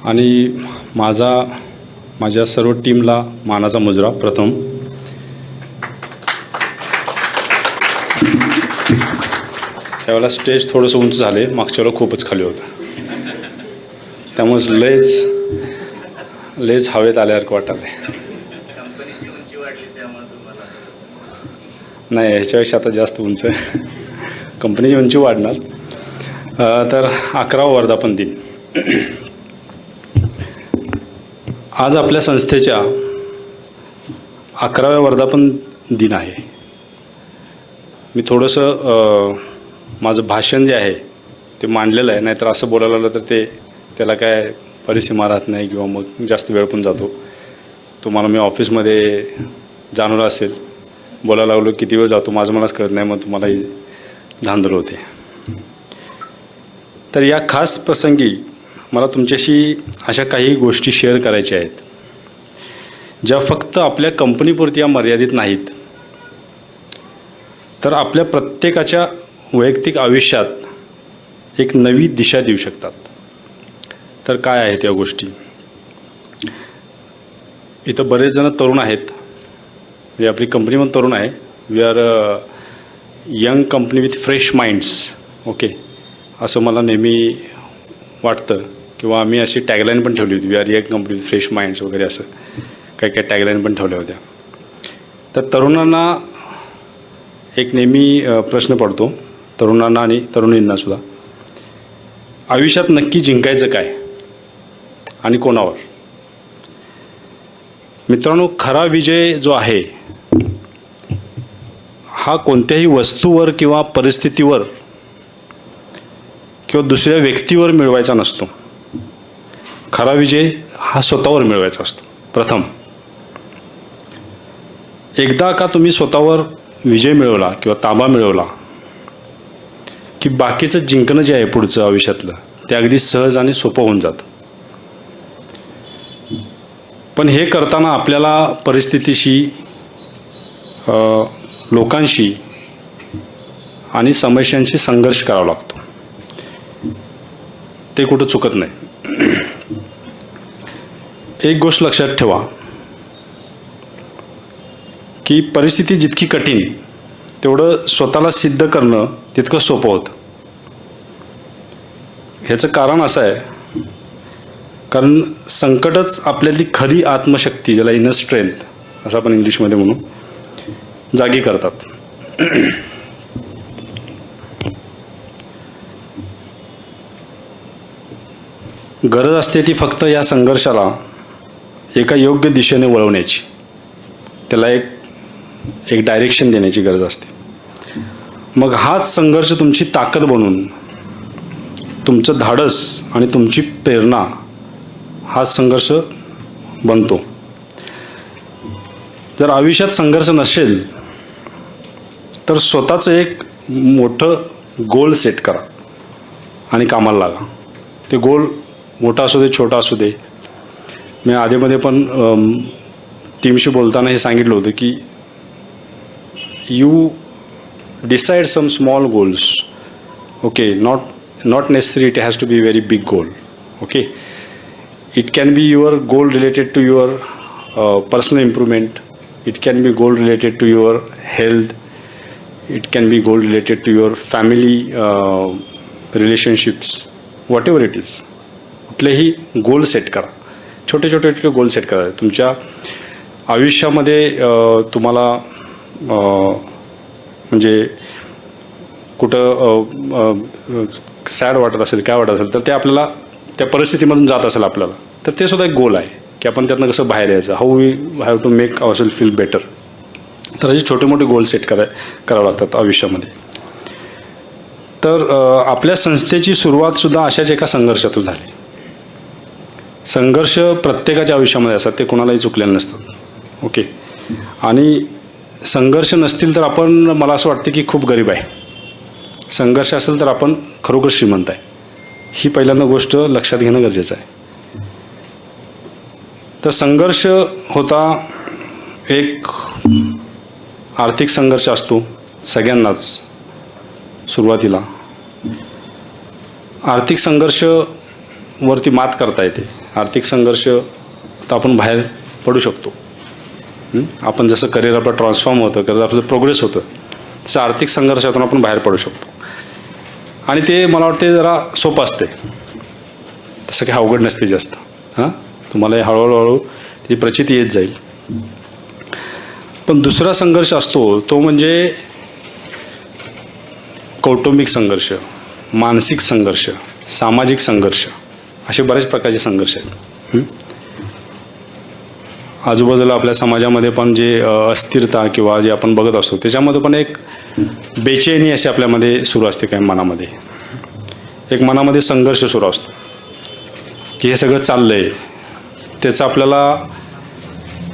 आणि माझ्या सर्व टीमला मानाचा मुजरा प्रथम. त्यावेळेला स्टेज थोडंसं उंच झाले, मागच्या वेळेला खूपच खाली होतं, त्यामुळेच लेज हवेत आल्यासारखं वाटायला. नाही, ह्याच्यापेक्षा आता जास्त उंच कंपनीची उंची वाढणार. तर 11वा वर्धापन दिन. आज आपल्या संस्थेच्या 11व्या वर्धापन दिन आहे. मी थोडंसं माझं भाषण जे आहे ते मांडलेलं आहे, नाहीतर असं बोलायला लागलं तर त्याला काय परिसीमा राहत नाही किंवा मग जास्त वेळ पण जातो. तुम्हाला मी ऑफिसमध्ये जाणवलं असेल, बोलायला लागलो किती वेळ जातो माझं मलाच कळत नाही, मग तुम्हालाही धांदल होते. तर या खास प्रसंगी मला तुमच्याशी अशा काही गोष्टी शेअर करायच्या आहेत, ज्या फक्त आपल्या कंपनीपुरती या मर्यादित नाहीत, तर आपल्या प्रत्येकाच्या वैयक्तिक आयुष्यात एक नवी दिशा देऊ शकतात. तर काय आहेत या गोष्टी? इथं बरेच जण तरुण आहेत, म्हणजे आपली कंपनी पण तरुण आहे. We are young company with fresh minds. Okay, असं मला नेहमी वाटतं, किंवा आम्ही अशी टॅगलाईन पण ठेवली होती, we are young company with fresh minds वगैरे, असं काही काही टॅगलाईन पण ठेवल्या होत्या. तर तरुणांना एक नेहमी प्रश्न पडतो, तरुणांना आणि तरुणींनासुद्धा, आयुष्यात नक्की जिंकायचं काय आणि कोणावर? मित्रांनो, खरा विजय जो आहे हा कोणत्याही वस्तूवर किंवा परिस्थितीवर किंवा दुसऱ्या व्यक्तीवर मिळवायचा नसतो. खरा विजय हा स्वतःवर मिळवायचा असतो. प्रथम, एकदा का तुम्ही स्वतःवर विजय मिळवला किंवा ताबा मिळवला की बाकीचं जिंकणं जे आहे पुढचं आयुष्यातलं, ते अगदी सहज आणि सोपं होऊन जातं. पण हे करताना आपल्याला परिस्थितीशी, लोकांशी आणि समस्यांशी संघर्ष करावा लागतो. ते कुठं चुकत नाही. एक गोष्ट लक्षात ठेवा की परिस्थिती जितकी कठीण, तेवढं स्वतःला सिद्ध करणं तितकं सोपं होतं. ह्याचं कारण असं आहे, कारण संकटच आपल्यातली खरी आत्मशक्ती, ज्याला इनर स्ट्रेंथ असं आपण इंग्लिशमध्ये म्हणू, जागी करतात. गरज असते ती फक्त या संघर्षाला एका योग्य दिशेने वळवण्याची, त्याला एक डायरेक्शन देण्याची गरज असते. मग हाच संघर्ष तुमची ताकद बनून, तुमचं धाडस आणि तुमची प्रेरणा हाच संघर्ष बनतो. जर आयुष्यात संघर्ष नसेल तर स्वतःचं एक मोठं गोल सेट करा आणि कामाला लागा. ते गोल मोठा असू दे, छोटा असू दे. मी आधीमध्ये पण टीमशी बोलताना हे सांगितलं होतं की you decide some small goals. Okay, not necessary it has to be a very big goal. Okay, it can be your goal related to your personal improvement, it can be goal related to your health, it can be goal related to your family relationships, whatever it is. कुठलेही goal set करा, छोटे छोटे goal set करा. तुमच्या आयुष्यामध्ये तुम्हाला म्हणजे कुठं सॅड वाटत असेल, काय वाटत असेल, तर ते आपल्याला त्या परिस्थितीमधून जात असेल आपल्याला, तर ते सुद्धा एक गोल आहे की आपण त्यातनं कसं बाहेर यायचं, how we have to make our self feel better. तर असे छोटे मोठे गोल सेट करावं लागतात आयुष्यामध्ये. तर आपल्या संस्थेची सुरुवातसुद्धा अशाच एका संघर्षातून झाली. संघर्ष प्रत्येकाच्या आयुष्यामध्ये असतात, ते कोणालाही चुकलेले नसतात. ओके, आणि संघर्ष नसतील तर आपण, मला असं वाटतं की खूप गरीब आहे. संघर्ष असेल तर आपण खरोखर श्रीमंत आहे. ही पहिल्यांदा गोष्ट लक्षात घेणं गरजेचं आहे. तर संघर्ष होता, एक आर्थिक संघर्ष असतो सगळ्यांनाच सुरुवातीला. आर्थिक संघर्ष वरती मात करता येते. आर्थिक संघर्ष तर आपण बाहेर पडू शकतो. आपण जसं करिअर आपलं ट्रान्सफॉर्म होतं, करिअर आपलं प्रोग्रेस होतं, तसं आर्थिक संघर्षातून आपण बाहेर पडू शकतो. आणि ते मला वाटते जरा सोपं असते, तसं काही अवघड नसते जास्त. तुम्हाला हळूहळू ती प्रचिती येत जाईल. पण दुसरा संघर्ष असतो तो म्हणजे कौटुंबिक संघर्ष, मानसिक संघर्ष, सामाजिक संघर्ष, असे बरेच प्रकारचे संघर्ष आहेत. आजूबाजूला आपल्या समाजामध्ये पण जे अस्थिरता किंवा जे आपण बघत असतो त्याच्यामध्ये पण एक बेचैनी अशी आपल्यामध्ये सुरू असते. काय मनामध्ये एक मनामध्ये संघर्ष सुरू असतो की हे सगळं चाललं आहे, त्याचं आपल्याला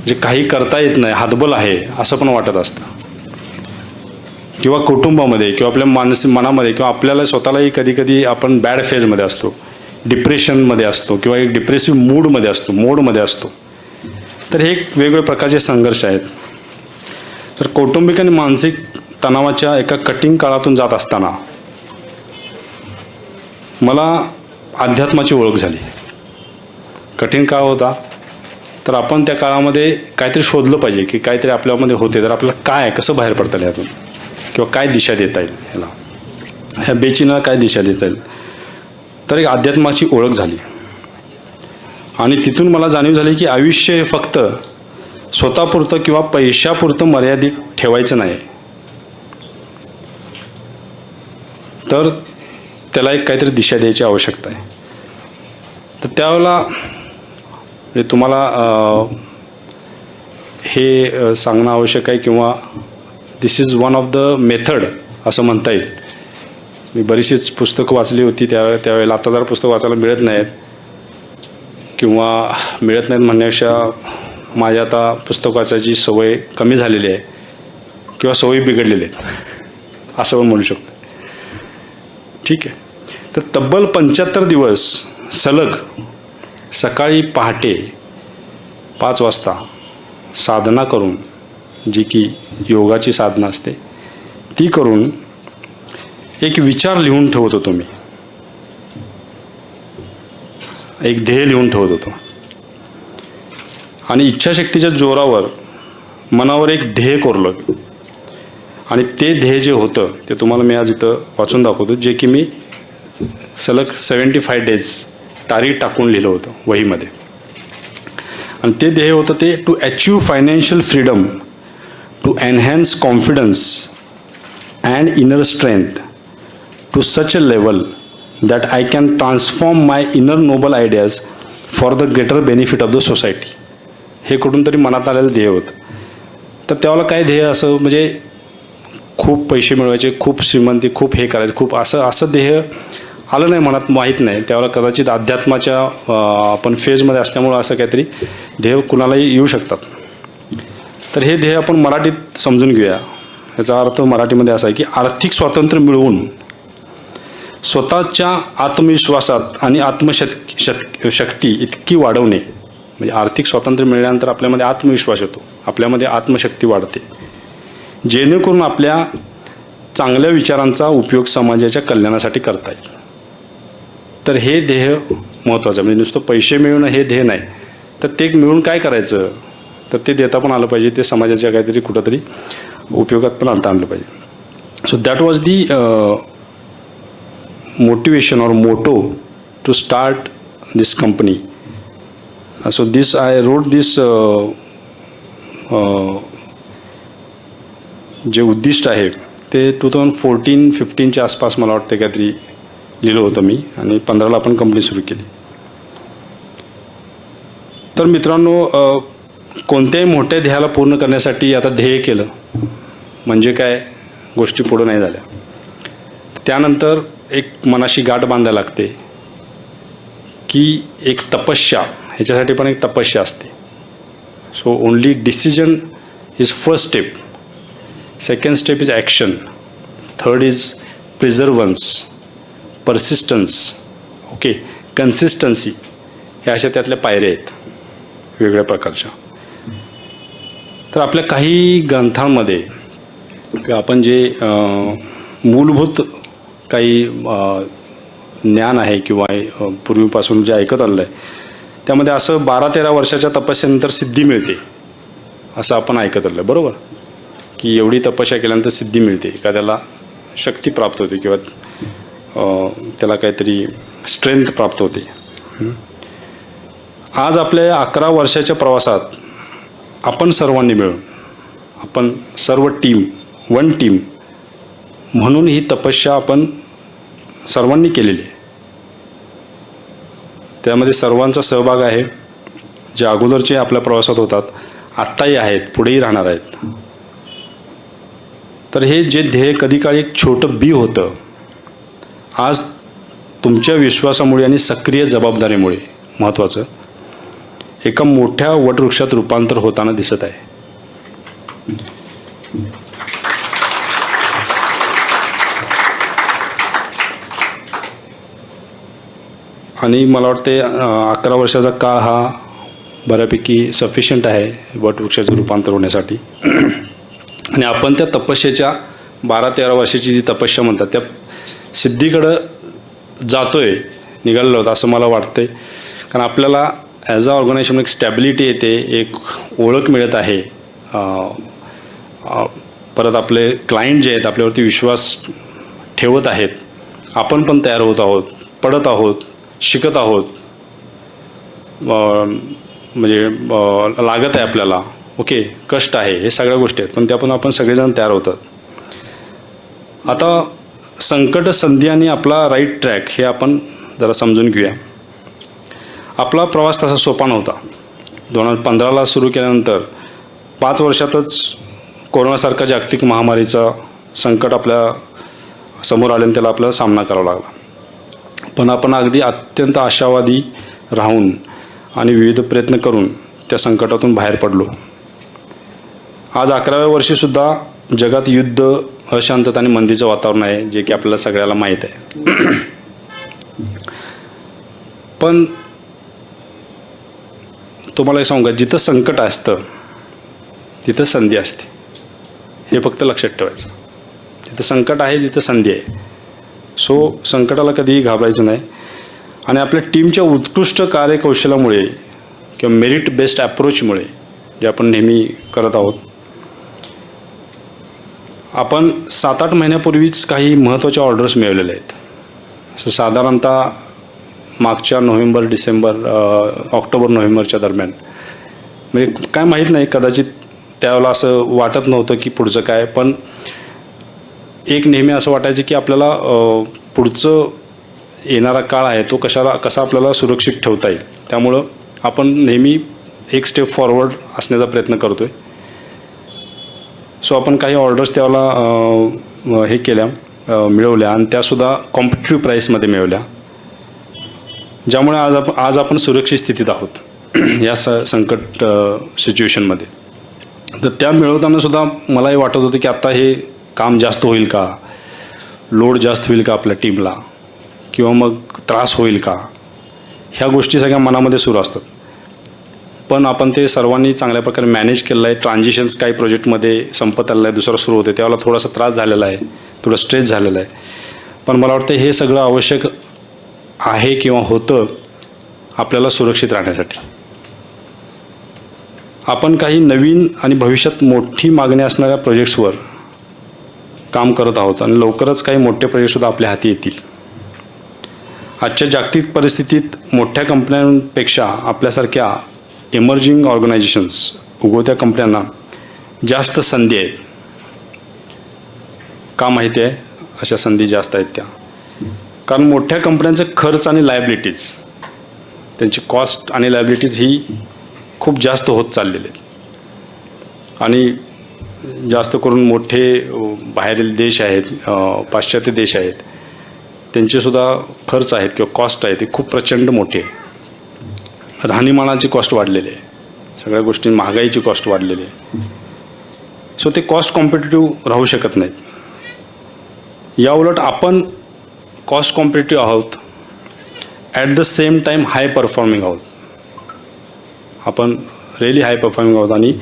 जे काही करता येत नाही, हातबल आहे असं पण वाटत असतं. किंवा कुटुंबामध्ये किंवा आपल्या मनामध्ये किंवा आपल्याला स्वतःलाही कधी कधी आपण बॅड फेजमध्ये असतो, डिप्रेशनमध्ये असतो किंवा एक डिप्रेसिव्ह मोडमध्ये असतो. तर हे एक वेगवेगळ्या प्रकारचे संघर्ष आहेत. तर कौटुंबिक आणि मानसिक तणावाच्या एका कठीण काळातून जात असताना मला अध्यात्माची ओळख झाली. कठीण काळ होता, तर आपण त्या काळामध्ये काहीतरी शोधलं पाहिजे की काहीतरी आपल्यामध्ये होते, तर आपल्याला काय कसं बाहेर पडता येईल यातून, किंवा काय दिशा देता येईल ह्याला, ह्या बेचीला काय दिशा देता येईल. तर एक अध्यात्माची ओळख झाली. आणि तिथून मला जाणीव झाली की आयुष्य हे फक्त स्वतःपुरतं किंवा पैशापुरतं मर्यादित ठेवायचं नाही, तर त्याला एक काहीतरी दिशा द्यायची आवश्यकता आहे. तर त्यावेळेला तुम्हाला हे सांगणं आवश्यक आहे किंवा this is one of the method असं म्हणता येईल. मी बरीचशीच पुस्तकं वाचली होती त्यावेळेला. आता जरा पुस्तकं वाचायला मिळत नाहीत किंवा मिळत नाहीत म्हणण्यापेक्षा माझ्या आता पुस्तक वाचायची सवय कमी झालेली आहे किंवा सवयी बिघडलेली आहेत असं पण म्हणू शकतो. ठीक आहे. तर तब्बल 75 दिवस सलग सकाळी पहाटे 5 वाजता साधना करून, जी की योगाची साधना असते, ती करून एक विचार लिहून ठेवत होतो मी, एक ध्येय लिहून ठेवत होतो. आणि इच्छाशक्तीच्या जोरावर मनावर एक ध्येय कोरलं. आणि ते ध्येय जे होतं ते तुम्हाला मी आज इथं वाचून दाखवतो, जे की मी सलग 75 डेज तारीख टाकून लिहिलं होतं वहीमध्ये. आणि ते ध्येय होतं ते to achieve financial freedom, to enhance confidence and inner strength to such a level that I can transform my inner noble ideas for the greater benefit of the society. हे कुठून तरी मनात आलेलं ध्येय होतं. तर त्यावेळेला काय ध्येय असं म्हणजे खूप पैसे मिळवायचे, खूप श्रीमंती, खूप हे करायचं, खूप असं ध्येय आलं नाही मनात, माहीत नाही. त्यावेळेला कदाचित अध्यात्माच्या आपण फेजमध्ये असल्यामुळं असं काहीतरी ध्येय कुणालाही येऊ शकतात. तर हे ध्येय आपण मराठीत समजून घेऊया. याचा अर्थ मराठीमध्ये असा आहे की आर्थिक स्वातंत्र्य मिळवून स्वतःच्या आत्मविश्वासात आणि शक्ती इतकी वाढवणे. म्हणजे आर्थिक स्वातंत्र्य मिळाल्यानंतर आपल्यामध्ये आत्मविश्वास येतो, आपल्यामध्ये आत्मशक्ती वाढते, जेणेकरून आपल्या चांगल्या विचारांचा उपयोग समाजाच्या कल्याणासाठी करता येईल. तर हे ध्येय महत्त्वाचं. म्हणजे नुसतं पैसे मिळवणं हे ध्येय नाही, तर ते मिळून काय करायचं, तर ते देता पण आलं पाहिजे, ते समाजाच्या काहीतरी कुठंतरी उपयोगात पण आणता आणलं पाहिजे. So that was the motivation or motto to start this company. So this I wrote this जे उद्दिष्ट आहे ते 2014-15च्या आसपास मला वाटतं काहीतरी लिहिलं होतं मी, आणि 15ला आपण कंपनी सुरू केली. तर मित्रांनो, कोणत्याही मोठ्या ध्येयाला पूर्ण करण्यासाठी आता ध्येय केलं म्हणजे काय, गोष्टी पुढं नाही झाल्या. त्यानंतर एक मनाशी गाठ बांधायला लागते की एक तपस्या, ह्याच्यासाठी पण एक तपस्या असते. So only decision is first step, second step is action, third is perseverance, persistence, okay, consistency. ह्या अशा त्यातल्या पायऱ्या आहेत वेगवेगळ्या प्रकारच्या. तर आपल्या काही ग्रंथांमध्ये आपण जे मूलभूत काही ज्ञान आहे किंवा पूर्वीपासून जे ऐकत आलेलं आहे त्यामध्ये असं 12-13 वर्षाच्या तपस्येनंतर सिद्धी मिळते असं आपण ऐकत आलं, बरोबर? की एवढी तपस्या केल्यानंतर सिद्धी मिळते, एखाद्याला शक्ती प्राप्त होते किंवा त्याला काहीतरी स्ट्रेंथ प्राप्त होते. आज आपल्या 11 वर्षाच्या प्रवासात आपण सर्वांनी मिळून, आपण सर्व टीम, वन टीम म्हणून ही तपस्या आपण सर्वांनी केलेली आहे. त्यामध्ये सर्वांचा सहभाग आहे. जे अगोदरचे आपल्या प्रवासात होतात, आत्ताही आहेत, पुढेही राहणार आहेत. तर हे जे ध्येय कधी काळी एक छोटं बी होतं, आज तुमच्या विश्वासामुळे आणि सक्रिय जबाबदारीमुळे महत्त्वाचं एका मोठ्या वटवृक्षात रूपांतर होताना दिसत आहे. आणि मला वाटते 11 वर्षाचा काळ हा बऱ्यापैकी सफिशियंट आहे वटवृक्षाचं रूपांतर होण्यासाठी. आणि आपण त्या तपस्येच्या 12-13 वर्षाची जी तपस्या म्हणतात त्या सिद्धीकडं जातोय, निघालेलो होतं असं मला वाटतंय. कारण आपल्याला ॲज अ ऑर्गनायझेशन एक स्टॅबिलिटी येते, एक ओळख मिळत आहे. परत आपले क्लायंट जे आहेत आपल्यावरती विश्वास ठेवत आहेत. आपण पण तयार होत आहोत, पडत आहोत, शिकत आहोत. म्हणजे लागत आहे आपल्याला, ओके, कष्ट आहे, हे सगळ्या गोष्टी आहेत, पण त्या पण आपण सगळेजण तयार होतात. आता संकट, संधी आणि आपला राईट ट्रॅक हे आपण जरा समजून घेऊया. आपला प्रवास तसा सोपा नव्हता. 2015ला सुरू केल्यानंतर 5 वर्षातच कोरोनासारखा जागतिक महामारीचा संकट आपल्या समोर आले आणि त्याला आपल्याला सामना करावा लागला. पण आपण अगदी अत्यंत आशावादी राहून आणि विविध प्रयत्न करून त्या संकटातून बाहेर पडलो. आज 11व्या वर्षीसुद्धा जगात युद्ध, अशांतता आणि मंदीचं वातावरण आहे, जे की आपल्याला सगळ्याला माहीत आहे. पण तुम्हाला एक सांगू का, जिथं संकट असतं तिथं संधी असते, हे फक्त लक्षात ठेवायचं. जिथं संकट आहे तिथं संधी आहे. सो संकटाला कधीही घाबरायचं नाही. आणि आपल्या टीमच्या उत्कृष्ट कार्यकौशल्यामुळे किंवा मेरिट बेस्ड अप्रोचमुळे जे आपण नेहमी करत आहोत, आपण 7-8 महिन्यापूर्वीच काही महत्त्वाच्या ऑर्डर्स मिळवलेल्या आहेत. असं साधारणतः मागच्या ऑक्टोबर-नोव्हेंबरच्या दरम्यान, म्हणजे काय माहीत नाही, कदाचित त्यावेळेला असं वाटत नव्हतं की पुढचं काय, पण एक नेहमी असं वाटायचं की आपल्याला पुढचं येणारा काळ आहे तो कसा आपल्याला सुरक्षित ठेवता येईल. त्यामुळं आपण नेहमी एक स्टेप फॉरवर्ड असण्याचा प्रयत्न करतो आहे. सो आपण काही ऑर्डर्स त्यावेळेला हे केल्या, मिळवल्या, आणि त्यासुद्धा कॉम्पिटिटिव्ह प्राईसमध्ये मिळवल्या, ज्यामुळे आज आपण सुरक्षित स्थितीत आहोत या संकट सिच्युएशनमध्ये. तर त्या मिळवतानासुद्धा मलाही वाटत होतं की आता हे काम जास्त होईल का, लोड जास्त होईल का आपल्या टीमला, किंवा मग त्रास होईल का, ह्या गोष्टी सगळ्या मनामध्ये सुरू असतात. पण आपण ते सर्वांनी चांगल्या प्रकारे मॅनेज केलं आहे. ट्रान्झिशन्स काही प्रोजेक्टमध्ये संपत आलेलं आहे, दुसरं सुरू होते, त्यावेळेला थोडासा त्रास झालेला आहे, थोडं स्ट्रेस झालेला आहे. पण मला वाटतं हे सगळं आवश्यक आहे किंवा होतं आपल्याला सुरक्षित राहण्यासाठी. आपण काही नवीन आणि भविष्यात मोठी मागणी असणाऱ्या प्रोजेक्ट्सवर काम करत आहोत आणि लवकरच काही मोठे प्रोजेक्टसुद्धा आपल्या हाती येतील. आजच्या जागतिक परिस्थितीत मोठ्या कंपन्यांपेक्षा आपल्यासारख्या इमर्जिंग ऑर्गनायझेशन्स, उगवत्या कंपन्यांना जास्त संधी आहेत. का माहिती आहे अशा संधी जास्त आहेत त्या? कारण मोठ्या कंपन्यांचे खर्च आणि लायबिलिटीज, त्यांची कॉस्ट आणि लायबिलिटीज ही खूप जास्त होत चाललेले आहेत. आणि जास्त करून मोठे बाहेरील देश आहेत, पाश्चात्य देश आहेत, त्यांचेसुद्धा खर्च आहेत किंवा कॉस्ट आहे ते खूप प्रचंड मोठी आहे. राहणीमानाची कॉस्ट वाढलेली आहे, सगळ्या गोष्टी, महागाईची कॉस्ट वाढलेली आहे. सो ते कॉस्ट कॉम्पिटिटिव्ह राहू शकत नाहीत. याउलट आपण कॉस्ट कॉम्पिटिटिव्ह आहोत, at the same time high performing आहोत. आपण रिअली हाय परफॉर्मिंग आहोत. आणि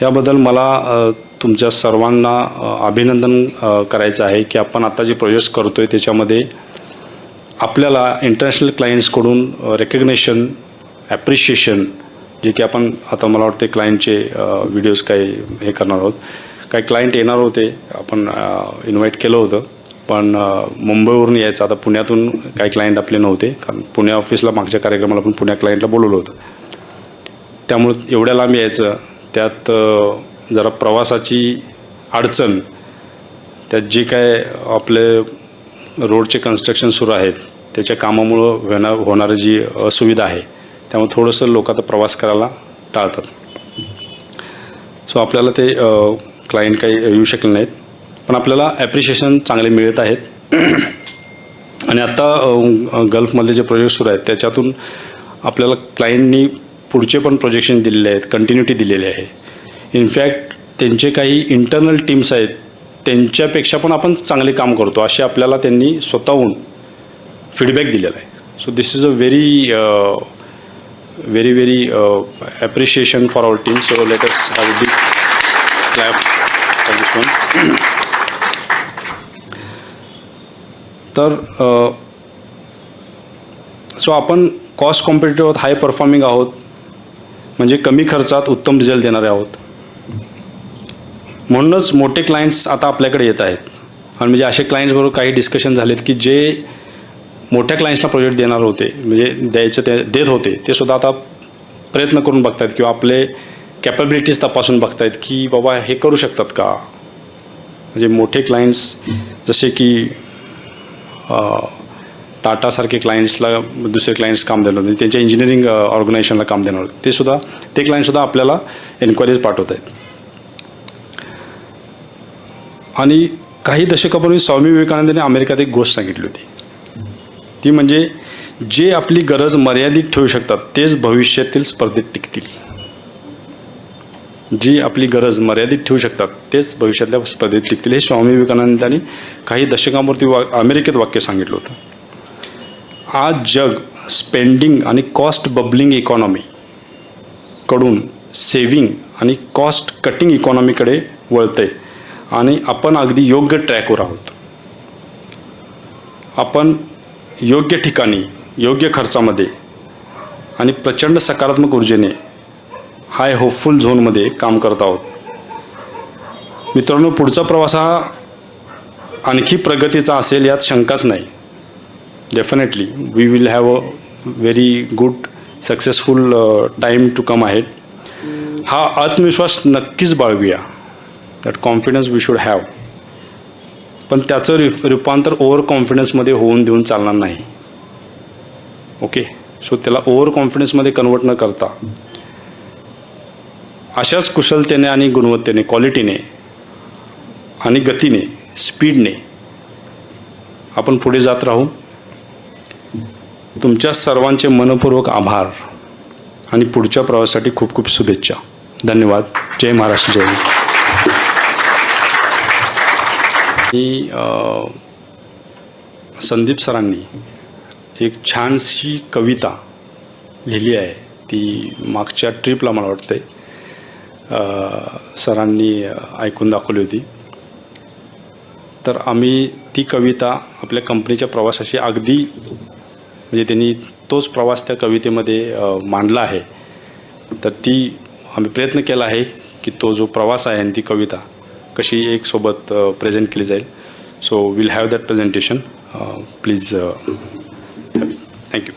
याबद्दल मला तुमच्या सर्वांना अभिनंदन करायचं आहे की आपण आता जे प्रोजेक्ट्स करतो आहे त्याच्यामध्ये आपल्याला इंटरनॅशनल क्लायंट्सकडून रेकग्नेशन ॲप्रिशिएशन जे की आपण आता मला वाटते क्लायंटचे व्हिडिओज काही हे करणार आहोत. काही क्लायंट येणार होते, आपण इन्व्हाइट केलं होतं, पण मुंबईवरून यायचं. आता पुण्यातून काही क्लायंट आपले नव्हते, कारण पुण्या ऑफिसला मागच्या कार्यक्रमाला आपण पुण्या क्लायंटला बोलवलं होतं. त्यामुळं एवढ्या लांब यायचं, त्यात जरा प्रवासाची अडचण, त्यात जे काय आपले रोडचे कन्स्ट्रक्शन सुरू आहेत त्याच्या कामामुळं होणारी जी असुविधा आहे, त्यामुळे थोडंसं लोक आता प्रवास करायला टाळतात. सो आपल्याला ते क्लायंट काही येऊ शकले नाहीत, पण आपल्याला ॲप्रिशिएशन चांगले मिळत आहेत. आणि आत्ता गल्फमधले जे प्रोजेक्ट सुरू आहेत त्याच्यातून आपल्याला क्लायंटनी पुढचे पण प्रोजेक्शन दिलेले आहेत, कंटिन्युटी दिलेली आहे. इनफॅक्ट त्यांचे काही इंटरनल टीम्स आहेत, त्यांच्यापेक्षा पण आपण चांगले काम करतो असे आपल्याला त्यांनी स्वतःहून फीडबॅक दिलेला आहे. So this is a very appreciation for our team. So let us have a big clap for this one. तर सो आपण कॉस्ट कॉम्पिटिटिव्ह आहोत, हाय परफॉर्मिंग आहोत, म्हणजे कमी खर्चात उत्तम रिझल्ट देणारे आहोत. म्हणूनच मोठे क्लायंट्स आता आपल्याकडे येत आहेत. आणि म्हणजे असे क्लायंट्सबरोबर काही डिस्कशन झालेत की जे मोठ्या क्लायंट्सला प्रोजेक्ट देणार होते, म्हणजे देत होते, ते सुद्धा आता प्रयत्न करून बघतायत किंवा आपले कॅपॅबिलिटीज तपासून बघतायत की बाबा हे करू शकतात का. म्हणजे मोठे क्लायंट्स जसे की टाटासारखे क्लायंट्सला दुसरे क्लायंट्स काम देणार होते, त्यांच्या इंजिनिअरिंग ऑर्गनायझेशनला काम देणार होते, ते क्लायंटसुद्धा आपल्याला एन्क्वायरीज पाठवत आहेत. आणि काही दशकापूर्वी स्वामी विवेकानंदांनी अमेरिकेत एक गोष्ट सांगितली होती, ती म्हणजे जे आपली गरज मर्यादित ठेवू शकतात तेच भविष्यातील स्पर्धेत टिकतील. जी आपली गरज मर्यादित ठेवू शकतात तेच भविष्यातल्या स्पर्धेत टिकतील. हे स्वामी विवेकानंदांनी काही दशकांवरती अमेरिकेत वाक्य सांगितलं होतं. आज जग स्पेंडिंग आणि कॉस्ट बबलिंग इकॉनॉमी कडून सेव्हिंग आणि कॉस्ट कटिंग इकॉनॉमीकडे वळतंय आणि आपण अगदी योग्य ट्रॅकवर आहोत. आपण योग्य ठिकाणी, योग्य खर्चामध्ये आणि प्रचंड सकारात्मक ऊर्जेने हाय होपफुल झोनमध्ये काम करत आहोत. मित्रांनो, पुढचा प्रवास हा आणखी प्रगतीचा असेल यात शंकाच नाही. Definitely we will have a very good successful time to come ahead. हा आत्मविश्वास नक्कीच बाळगूया. That confidence we should have. पण त्याचं रूपांतर ओव्हर कॉन्फिडन्समध्ये होऊन देऊन चालणार नाही. ओके, सो त्याला ओव्हर कॉन्फिडन्समध्ये कन्वर्ट न करता अशाच कुशलतेने आणि गुणवत्तेने, क्वालिटीने आणि गतीने, स्पीडने आपण पुढे जात राहू. तुमच्या सर्वांचे मनपूर्वक आभार आणि पुढच्या प्रवासासाठी खूप खूप शुभेच्छा. धन्यवाद. जय महाराष्ट्र, जय हिंद. संदीप सरांनी एक छानशी कविता लिहिली आहे. ती मागच्या ट्रिपला मला वाटते सरांनी ऐकून दाखवली होती. तर आम्ही ती कविता आपल्या कंपनीच्या प्रवासाशी अगदी म्हणजे त्यांनी तोच प्रवास त्या कवितेमध्ये मांडला आहे. तर ती आम्ही प्रयत्न केला आहे की तो जो प्रवास आहे आणि ती कविता कशी एक सोबत प्रेझेंट केली जाईल. So will have that presentation. Please. Thank you.